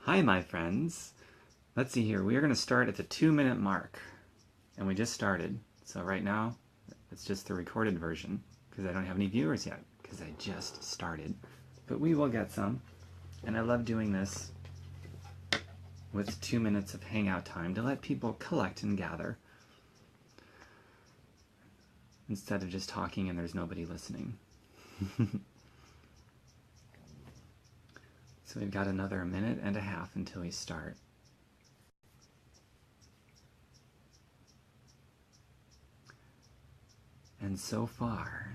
Hi, my friends. Let's see here. We are going to start at the 2-minute mark. And we just started. So right now, it's just the recorded version because I don't have any viewers yet because I just started. But we will get some. And I love doing this with 2 minutes of hangout time to let people collect and gather instead of just talking and there's nobody listening. So we've got another minute and a half until we start. And so far,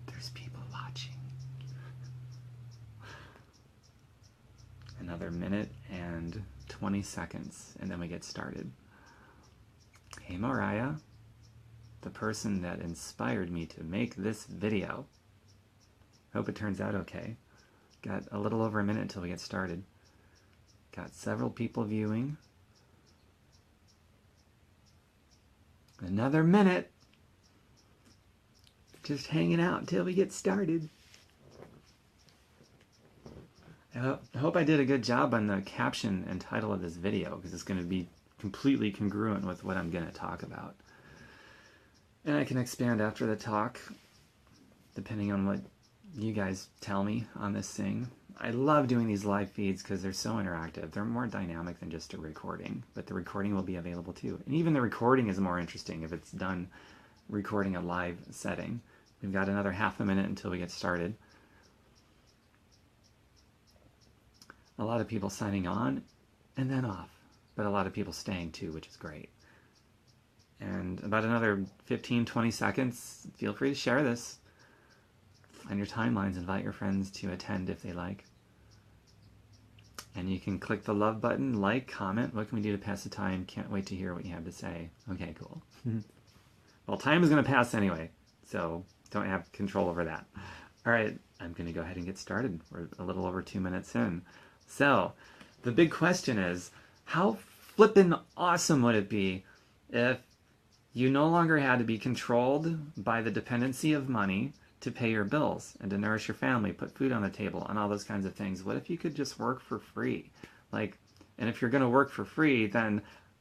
there's people watching. Another minute and 20 seconds, and then we get started. Hey Mariah, the person that inspired me to make this video. Hope it turns out okay. Got a little over a minute until we get started. Got several people viewing. Another minute. Just hanging out until we get started. I hope I did a good job on the caption and title of this video because it's going to be completely congruent with what I'm going to talk about. And I can expand after the talk, depending on what you guys tell me on this thing. I love doing these live feeds because they're so interactive. They're more dynamic than just a recording, but the recording will be available too. And even the recording is more interesting if it's done recording a live setting. We've got another half a minute until we get started. A lot of people signing on and then off, but a lot of people staying too, which is great. And about another 15-20 seconds, feel free to share this on your timelines. Invite your friends to attend if they like. And you can click the love button, like, comment. What can we do to pass the time? Can't wait to hear what you have to say. Okay, cool. Well, time is going to pass anyway, so don't have control over that. All right, I'm going to go ahead and get started. We're a little over 2 minutes in. So, the big question is, how flippin' awesome would it be if you no longer had to be controlled by the dependency of money to pay your bills and to nourish your family, put food on the table, and all those kinds of things? What if you could just work for free? And if you're going to work for free, then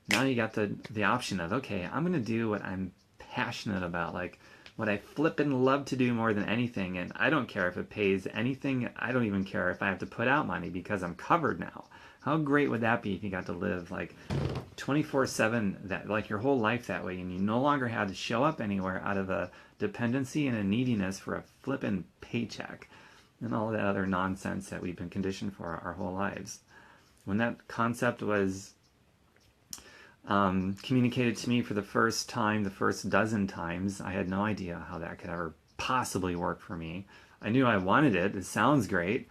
now you got the option of, okay, I'm going to do what I'm passionate about, like what I flippin' love to do more than anything, and I don't care if it pays anything. I don't even care if I have to put out money because I'm covered now. How great would that be if you got to live like 24/7, that like your whole life that way, and you no longer had to show up anywhere out of a dependency and a neediness for a flippin' paycheck and all that other nonsense that we've been conditioned for our whole lives. When that concept was communicated to me for the first time, the first dozen times, I had no idea how that could ever possibly work for me. I knew I wanted it. It sounds great.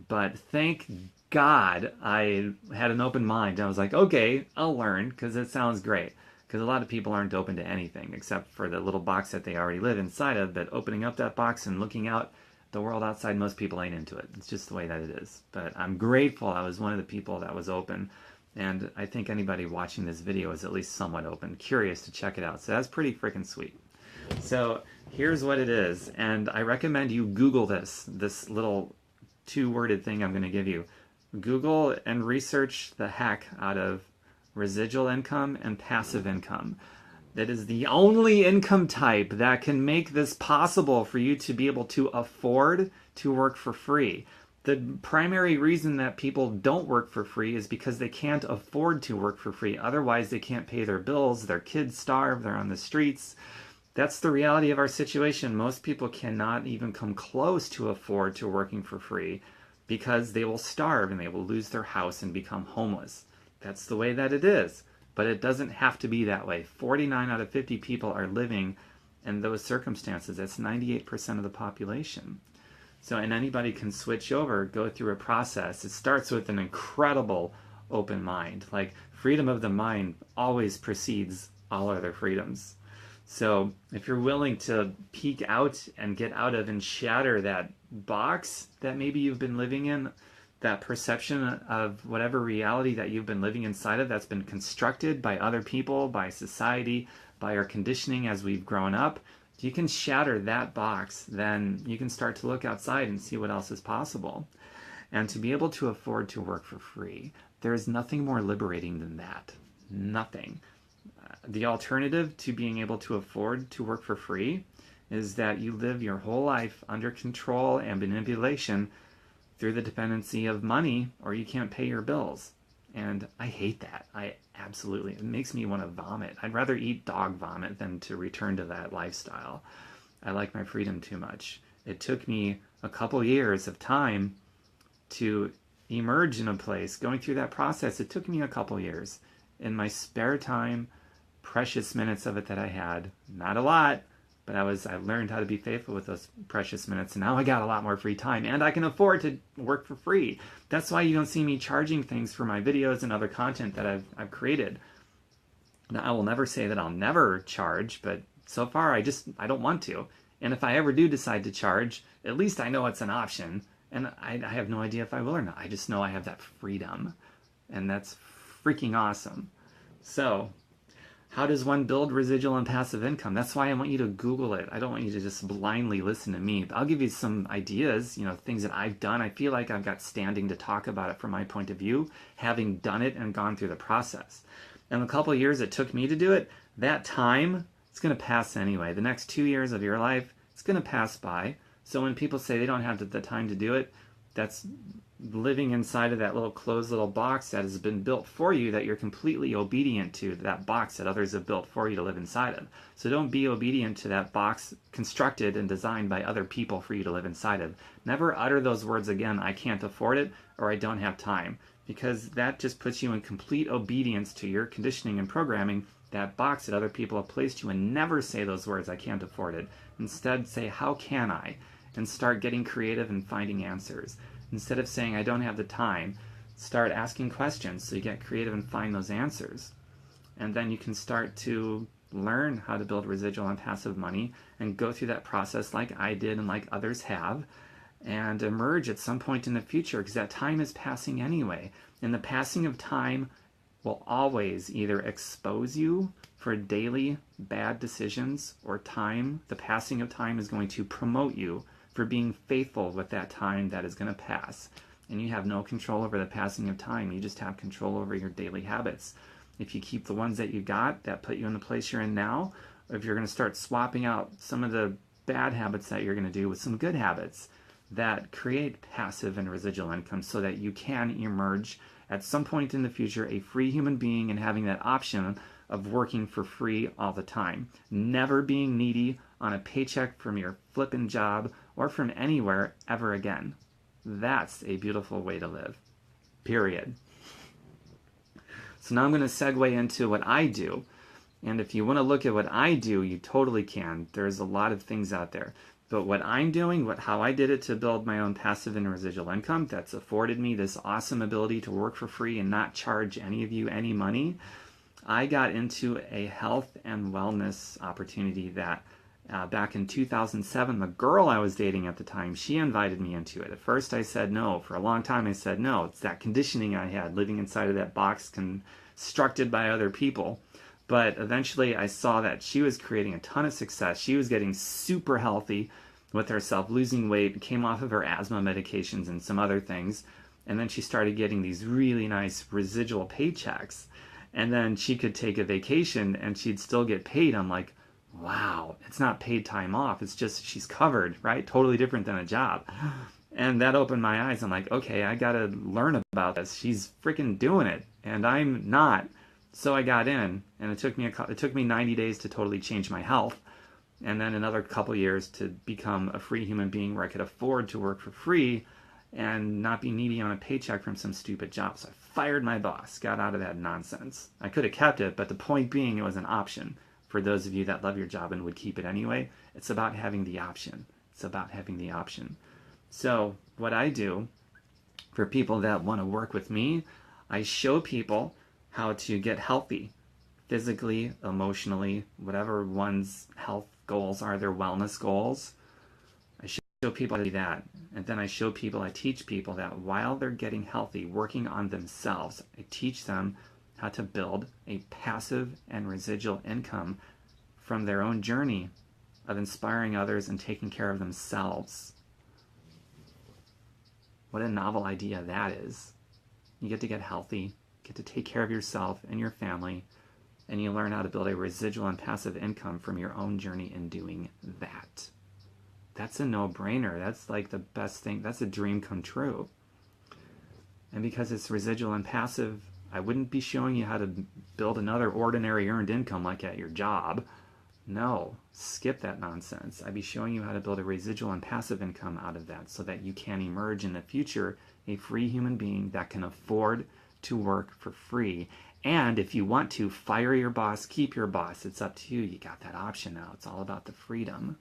But thank God I had an open mind. I was like, okay, I'll learn because it sounds great. Because a lot of people aren't open to anything except for the little box that they already live inside of. But opening up that box and looking out the world outside, most people ain't into it. It's just the way that it is. But I'm grateful I was one of the people that was open. And I think anybody watching this video is at least somewhat open, curious to check it out. So that's pretty freaking sweet. So here's what it is. And I recommend you Google this little two-worded thing I'm going to give you. Google and research the heck out of residual income and passive income. That is the only income type that can make this possible for you to be able to afford to work for free. The primary reason that people don't work for free is because they can't afford to work for free. Otherwise, they can't pay their bills, their kids starve, they're on the streets. That's the reality of our situation. Most people cannot even come close to afford to working for free because they will starve and they will lose their house and become homeless. That's the way that it is. But it doesn't have to be that way. 49 out of 50 people are living in those circumstances. That's 98% of the population. So, and anybody can switch over, go through a process. It starts with an incredible open mind. Like, freedom of the mind always precedes all other freedoms. So if you're willing to peek out and get out of and shatter that box that maybe you've been living in, that perception of whatever reality that you've been living inside of that's been constructed by other people, by society, by our conditioning as we've grown up, if you can shatter that box, then you can start to look outside and see what else is possible. And to be able to afford to work for free, There's nothing more liberating than that. Nothing. The alternative to being able to afford to work for free is that you live your whole life under control and manipulation through the dependency of money, or you can't pay your bills. And I hate that. It makes me want to vomit. I'd rather eat dog vomit than to return to that lifestyle. I like my freedom too much. It took me a couple years of time to emerge in a place. Going through that process, it took me a couple years. In my spare time, precious minutes of it that I had, not a lot, but I learned how to be faithful with those precious minutes, and now I got a lot more free time, and I can afford to work for free. That's why you don't see me charging things for my videos and other content that I've created. Now, I will never say that I'll never charge, but so far I don't want to. And if I ever do decide to charge, at least I know it's an option, and I have no idea if I will or not. I just know I have that freedom, and that's freaking awesome. So, how does one build residual and passive income? That's why I want you to Google it. I don't want you to just blindly listen to me. I'll give you some ideas, things that I've done. I feel like I've got standing to talk about it from my point of view, having done it and gone through the process. And the couple of years it took me to do it, that time, it's going to pass anyway. The next 2 years of your life, it's going to pass by. So when people say they don't have the time to do it, that's living inside of that little closed little box that has been built for you, that you're completely obedient to, that box that others have built for you to live inside of. So don't be obedient to that box constructed and designed by other people for you to live inside of. Never utter those words again, I can't afford it, or I don't have time, because that just puts you in complete obedience to your conditioning and programming, that box that other people have placed you in. Never say those words, I can't afford it. Instead, say, how can I? And start getting creative and finding answers. Instead of saying, I don't have the time, start asking questions so you get creative and find those answers. And then you can start to learn how to build residual and passive money and go through that process like I did and like others have, and emerge at some point in the future, because that time is passing anyway. And the passing of time will always either expose you for daily bad decisions, or the passing of time is going to promote you for being faithful with that time that is going to pass. And you have no control over the passing of time. You just have control over your daily habits. If you keep the ones that you got that put you in the place you're in now, or if you're going to start swapping out some of the bad habits that you're going to do with some good habits that create passive and residual income, so that you can emerge at some point in the future a free human being, and having that option of working for free all the time. Never being needy on a paycheck from your flippin' job or from anywhere ever again. That's a beautiful way to live. Period. So now I'm going to segue into what I do. And if you want to look at what I do, you totally can. There's a lot of things out there. But what I'm doing, how I did it to build my own passive and residual income, that's afforded me this awesome ability to work for free and not charge any of you any money. I got into a health and wellness opportunity that back in 2007, the girl I was dating at the time, she invited me into it. At first I said no. For a long time I said no. It's that conditioning I had, living inside of that box constructed by other people. But eventually I saw that she was creating a ton of success. She was getting super healthy with herself, losing weight, came off of her asthma medications and some other things. And then she started getting these really nice residual paychecks. And then she could take a vacation and she'd still get paid. I'm like, wow, it's not paid time off. It's just she's covered, right? Totally different than a job. And that opened my eyes. I'm like, okay, I got to learn about this. She's freaking doing it and I'm not. So I got in, and it took me 90 days to totally change my health, and then another couple years to become a free human being where I could afford to work for free and not be needy on a paycheck from some stupid job. So I fired my boss, got out of that nonsense. I could have kept it, but the point being, it was an option. For those of you that love your job and would keep it anyway, it's about having the option. It's about having the option. So what I do for people that want to work with me, I show people how to get healthy, physically, emotionally, whatever one's health goals are, their wellness goals. I show people how to do that. And then I teach people that while they're getting healthy, working on themselves, I teach them how to build a passive and residual income from their own journey of inspiring others and taking care of themselves. What a novel idea that is. You get to get healthy, get to take care of yourself and your family, and you learn how to build a residual and passive income from your own journey in doing that. That's a no-brainer. That's like the best thing. That's a dream come true. And because it's residual and passive, I wouldn't be showing you how to build another ordinary earned income like at your job. No, skip that nonsense. I'd be showing you how to build a residual and passive income out of that so that you can emerge in the future a free human being that can afford to work for free. And if you want to, fire your boss, keep your boss. It's up to you. You got that option now. It's all about the freedom.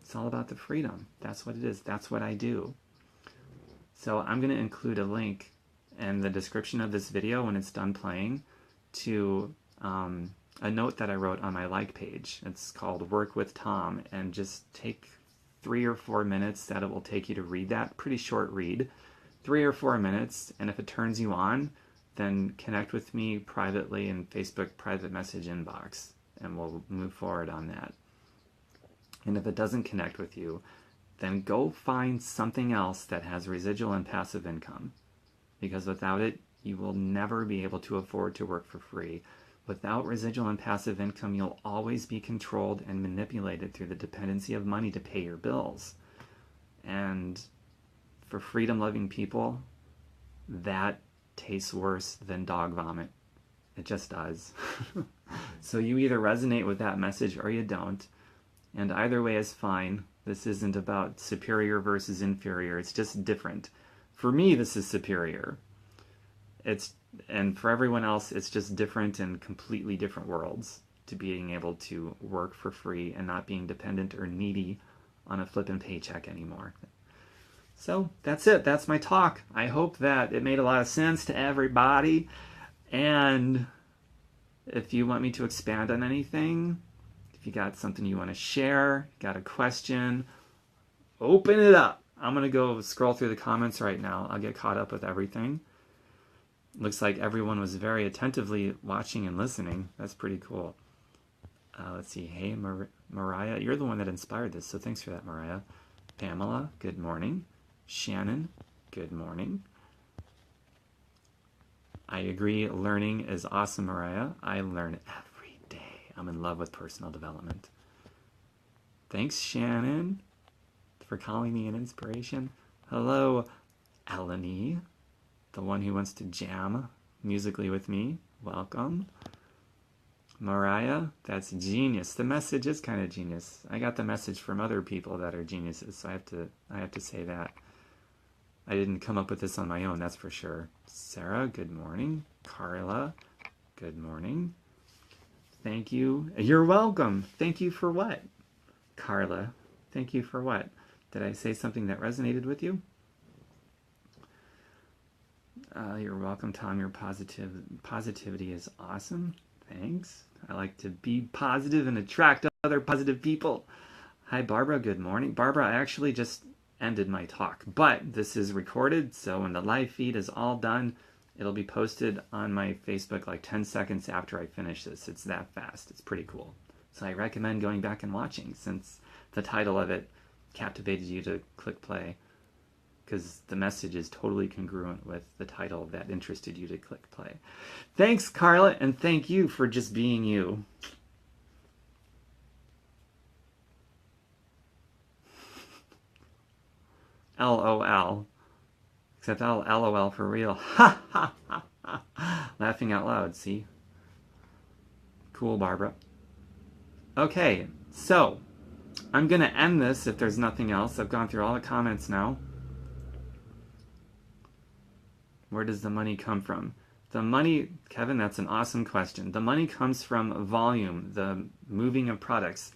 It's all about the freedom. That's what it is. That's what I do. So I'm going to include a link in the description of this video when it's done playing to a note that I wrote on my like page. It's called Work with Tom, and just take 3 or 4 minutes that it will take you to read that. Pretty short read. 3 or 4 minutes, and if it turns you on, then connect with me privately in Facebook private message inbox, and we'll move forward on that. And if it doesn't connect with you, then go find something else that has residual and passive income. Because without it, you will never be able to afford to work for free. Without residual and passive income, you'll always be controlled and manipulated through the dependency of money to pay your bills. And for freedom-loving people, that tastes worse than dog vomit. It just does. So you either resonate with that message or you don't. And either way is fine. This isn't about superior versus inferior. It's just different. For me, this is superior. And for everyone else, it's just different in completely different worlds to being able to work for free and not being dependent or needy on a flippin' paycheck anymore. So that's it. That's my talk. I hope that it made a lot of sense to everybody. And if you want me to expand on anything, if you got something you want to share, got a question, open it up. I'm going to go scroll through the comments right now. I'll get caught up with everything. Looks like everyone was very attentively watching and listening. That's pretty cool. Let's see. Hey, Mariah, you're the one that inspired this, so thanks for that, Mariah. Pamela, good morning. Shannon, good morning. I agree, learning is awesome, Mariah. I learn every day. I'm in love with personal development. Thanks, Shannon, for calling me an inspiration. Hello, Eleni, the one who wants to jam musically with me. Welcome. Mariah, that's genius. The message is kind of genius. I got the message from other people that are geniuses, so I have to say that. I didn't come up with this on my own, that's for sure. Sarah, good morning. Carla, good morning. Thank you. You're welcome. Thank you for what? Carla, thank you for what? Did I say something that resonated with you? You're welcome, Tom. Your positivity is awesome. Thanks. I like to be positive and attract other positive people. Hi, Barbara. Good morning. Barbara, I actually just ended my talk, but this is recorded, so when the live feed is all done, it'll be posted on my Facebook like 10 seconds after I finish this. It's that fast. It's pretty cool. So I recommend going back and watching since the title of it captivated you to click play, because the message is totally congruent with the title that interested you to click play. Thanks, Carla, and thank you for just being you. LOL. Except I'll LOL for real. Ha ha ha ha. Laughing out loud, see? Cool, Barbara. Okay, so I'm going to end this if there's nothing else. I've gone through all the comments now. Where does the money come from? The money, Kevin, that's an awesome question. The money comes from volume, the moving of products.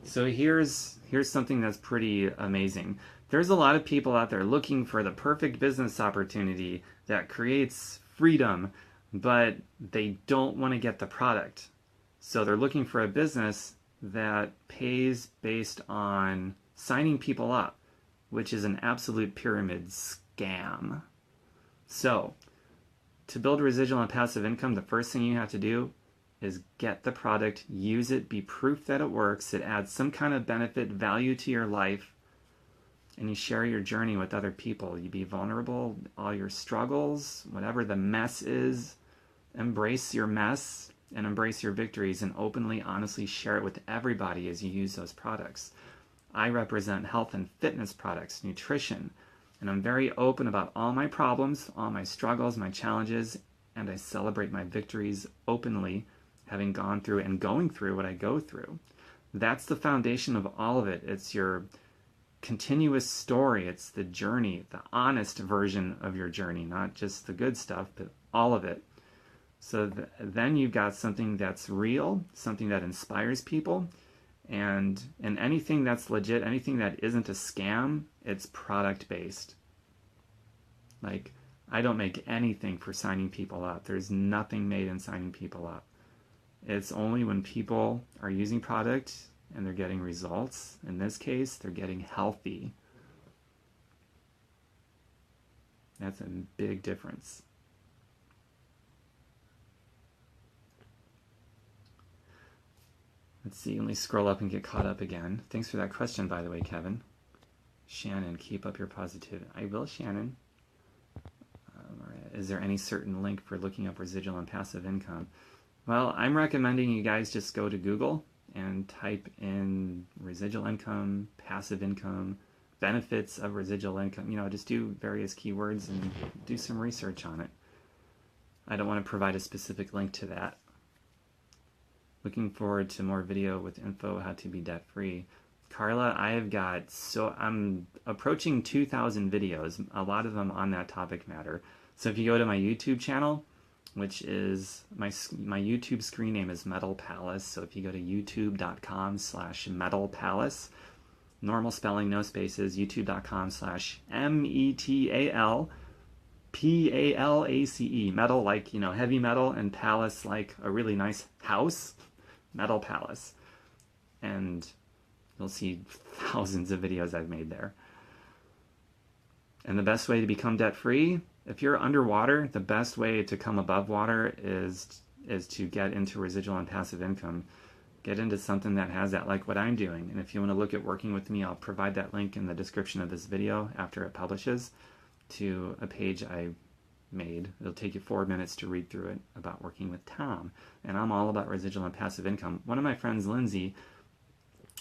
So here's something that's pretty amazing. There's a lot of people out there looking for the perfect business opportunity that creates freedom, but they don't want to get the product. So they're looking for a business that pays based on signing people up, which is an absolute pyramid scam. So to build residual and passive income, the first thing you have to do is get the product, use it, be proof that it works, it adds some kind of benefit, value to your life, and you share your journey with other people. You be vulnerable, all your struggles, whatever the mess is, embrace your mess and embrace your victories and openly, honestly share it with everybody as you use those products. I represent health and fitness products, nutrition, and I'm very open about all my problems, all my struggles, my challenges, and I celebrate my victories openly, having gone through and going through what I go through. That's the foundation of all of it. It's your continuous story. It's the journey, the honest version of your journey, not just the good stuff, but all of it. So then you've got something that's real, something that inspires people, and anything that's legit, anything that isn't a scam, it's product based. Like, I don't make anything for signing people up. There's nothing made in signing people up. It's only when people are using product and they're getting results. In this case, they're getting healthy. That's a big difference. Let's see, let me scroll up and get caught up again. Thanks for that question, by the way, Kevin. Shannon, keep up your positivity. I will, Shannon. Is there any certain link for looking up residual and passive income? Well, I'm recommending you guys just go to Google and type in residual income, passive income, benefits of residual income. You know, just do various keywords and do some research on it. I don't want to provide a specific link to that. Looking forward to more video with info how to be debt free. Carla, I'm approaching 2,000 videos, a lot of them on that topic matter. So if you go to my YouTube channel, which is, my YouTube screen name is Metal Palace. So if you go to youtube.com/Metal Palace, normal spelling, no spaces, youtube.com/METALPALACE, metal like, you know, heavy metal, and palace like a really nice house, Metal Palace. And you'll see thousands of videos I've made there. And the best way to become debt-free, if you're underwater, the best way to come above water is to get into residual and passive income. Get into something that has that, like what I'm doing. And if you want to look at working with me, I'll provide that link in the description of this video after it publishes to a page I made. It'll take you 4 minutes to read through it about working with Tom. And I'm all about residual and passive income. One of my friends, Lindsay,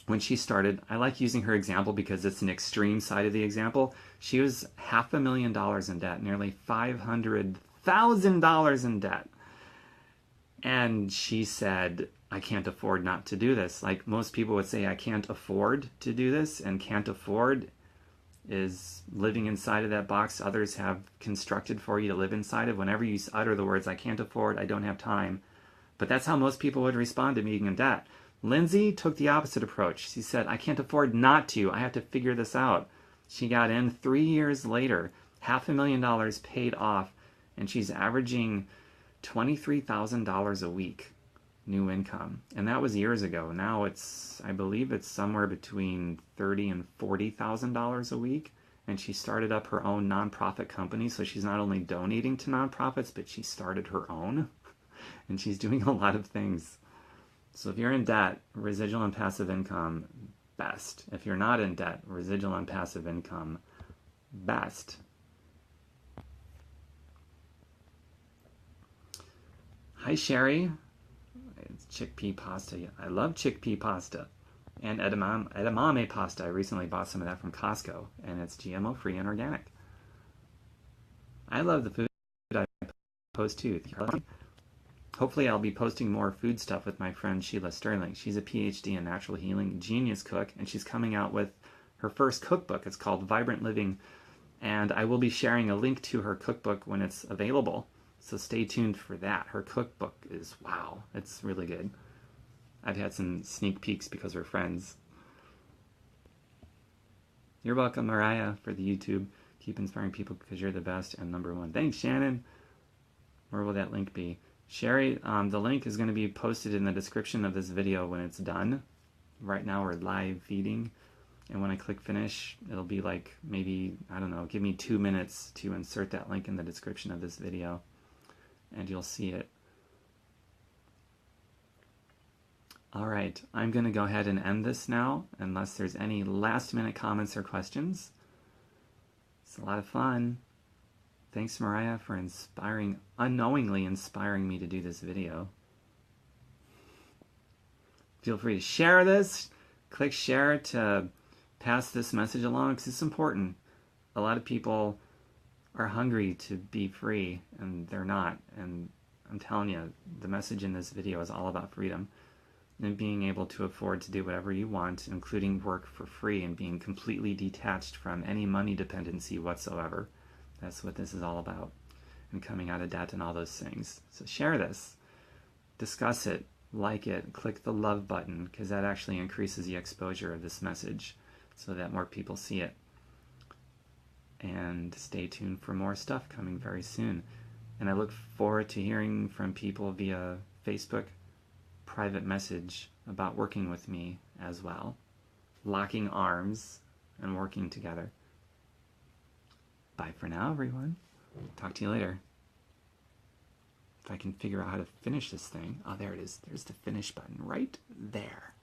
when she started, I like using her example because it's an extreme side of the example. She was $500,000 in debt, nearly $500,000 in debt. And she said, I can't afford not to do this. Like most people would say, I can't afford to do this, and can't afford is living inside of that box others have constructed for you to live inside of. Whenever you utter the words, I can't afford, I don't have time. But that's how most people would respond to being in debt. Lindsay took the opposite approach. She said, I can't afford not to. I have to figure this out. She got in 3 years later, $500,000 paid off, and she's averaging $23,000 a week new income. And that was years ago. Now I believe it's somewhere between $30,000 and $40,000 a week. And she started up her own nonprofit company. So she's not only donating to nonprofits, but she started her own. And she's doing a lot of things. So if you're in debt, residual and passive income, best. If you're not in debt, residual and passive income, best. Hi, Sherry. It's chickpea pasta. I love chickpea pasta. And edamame pasta. I recently bought some of that from Costco, and it's GMO-free and organic. I love the food I post too. Hopefully I'll be posting more food stuff with my friend Sheila Sterling. She's a PhD in natural healing, genius cook, and she's coming out with her first cookbook. It's called Vibrant Living, and I will be sharing a link to her cookbook when it's available. So stay tuned for that. Her cookbook is, wow, it's really good. I've had some sneak peeks because we're friends. You're welcome, Mariah, for the YouTube. Keep inspiring people because you're the best and #1. Thanks, Shannon. Where will that link be? Sherry, the link is going to be posted in the description of this video when it's done. Right now we're live feeding, and when I click finish, it'll be like maybe, I don't know, give me 2 minutes to insert that link in the description of this video, and you'll see it. All right, I'm going to go ahead and end this now, unless there's any last minute comments or questions. It's a lot of fun. Thanks, Mariah, for unknowingly inspiring me to do this video. Feel free to share this. Click share to pass this message along because it's important. A lot of people are hungry to be free and they're not. And I'm telling you, the message in this video is all about freedom and being able to afford to do whatever you want, including work for free and being completely detached from any money dependency whatsoever. That's what this is all about. And coming out of debt and all those things. So share this. Discuss it. Like it. Click the love button because that actually increases the exposure of this message so that more people see it. And stay tuned for more stuff coming very soon. And I look forward to hearing from people via Facebook private message about working with me as well. Locking arms and working together. Bye for now, everyone. Talk to you later. If I can figure out how to finish this thing. Oh, there it is. There's the finish button right there.